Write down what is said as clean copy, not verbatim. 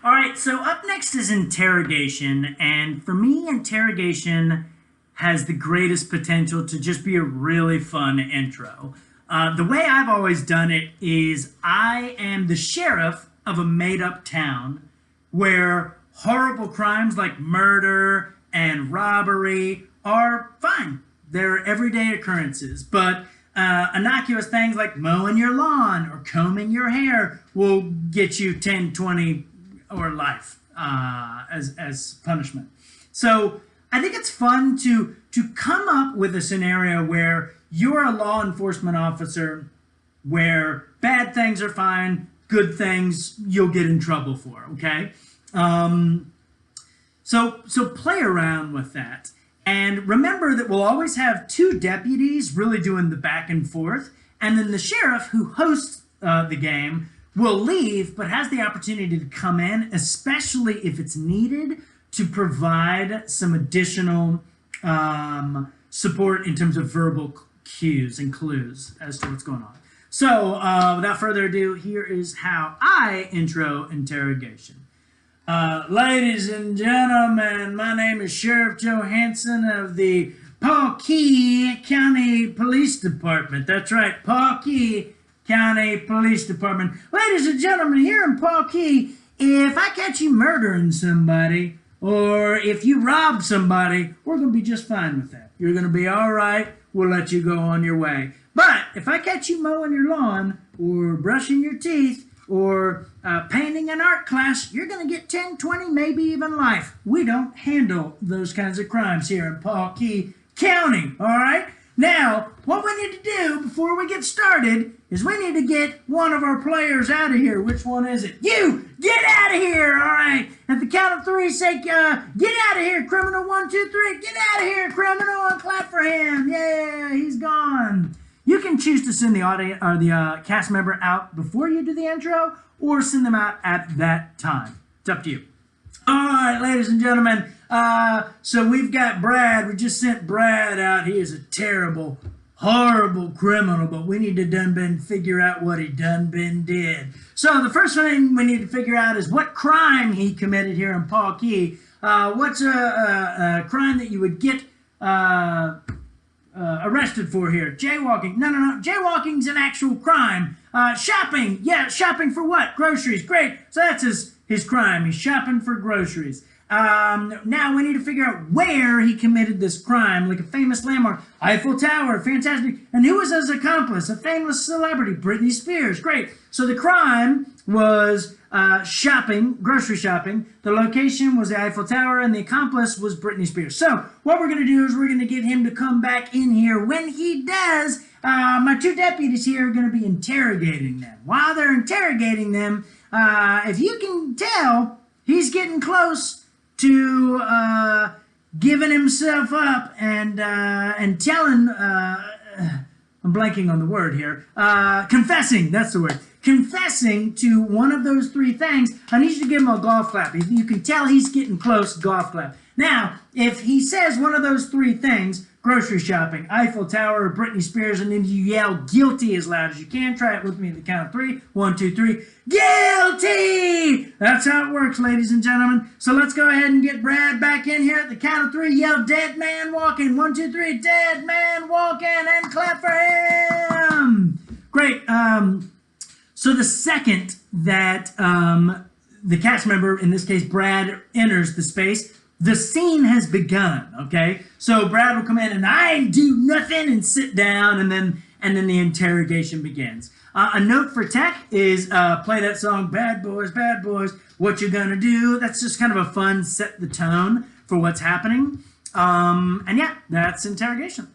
All right, so up next is interrogation, and for me, interrogation has the greatest potential to just be a really fun intro. The way I've always done it is I am the sheriff of a made-up town where horrible crimes like murder and robbery are fine. They're everyday occurrences, but innocuous things like mowing your lawn or combing your hair will get you 10, 20, or life as punishment. So I think it's fun to come up with a scenario where you're a law enforcement officer, where bad things are fine, good things you'll get in trouble for. Okay, so play around with that, and remember that we'll always have two deputies really doing the back and forth, and then the sheriff who hosts the game will leave, but has the opportunity to come in, especially if it's needed, to provide some additional support in terms of verbal cues and clues as to what's going on. So without further ado, here is how I intro interrogation. Ladies and gentlemen, my name is Sheriff Johansson of the Paw-Key County Police Department. That's right, Paw-Key County Police Department. Ladies and gentlemen, here in Paw-Key, if I catch you murdering somebody or if you rob somebody, we're going to be just fine with that. You're going to be all right. We'll let you go on your way. But if I catch you mowing your lawn or brushing your teeth or painting an art class, you're going to get 10, 20, maybe even life. We don't handle those kinds of crimes here in Paw-Key County, all right? Now, what we need to do before we get started is we need to get one of our players out of here. Which one is it? You! Get out of here! All right. At the count of three, say, get out of here, criminal. 1, 2, 3. Get out of here, criminal, and clap for him. Yeah, he's gone. You can choose to send the audience or the cast member out before you do the intro, or send them out at that time. It's up to you. All right, ladies and gentlemen. So we've got Brad. We just sent Brad out. He is a terrible, horrible criminal, but we need to figure out what he did. So the first thing we need to figure out is what crime he committed here in Paw-Key. What's a crime that you would get arrested for here? Jaywalking. No. Jaywalking's an actual crime. Shopping. Yeah, shopping for what? Groceries. Great. So that's his crime. He's shopping for groceries. Now we need to figure out where he committed this crime, like a famous landmark. Eiffel Tower, fantastic. And who was his accomplice? A famous celebrity, Britney Spears. Great. So the crime was shopping, grocery shopping. The location was the Eiffel Tower, and the accomplice was Britney Spears. So what we're going to do is we're going to get him to come back in here. When he does, my two deputies here are going to be interrogating them. While they're interrogating them, if you can tell, he's getting close to giving himself up and telling, I'm blanking on the word here, confessing, that's the word, confessing to one of those three things. I need you to give him a golf clap. If you can tell he's getting close, golf clap. Now, if he says one of those three things, grocery shopping, Eiffel Tower, or Britney Spears, and then you yell guilty as loud as you can. Try it with me at the count of 3. 1, 2, 3. Guilty! That's how it works, ladies and gentlemen. So let's go ahead and get Brad back in here at the count of 3. Yell, dead man walking. 1, 2, 3. Dead man walking, and clap for him. Great. So the second that the cast member, in this case Brad, enters the space, the scene has begun, okay? So Brad will come in and I do nothing and sit down, and then the interrogation begins. A note for tech is play that song, Bad Boys, What You Gonna Do? That's just kind of a fun set the tone for what's happening. And yeah, that's interrogation.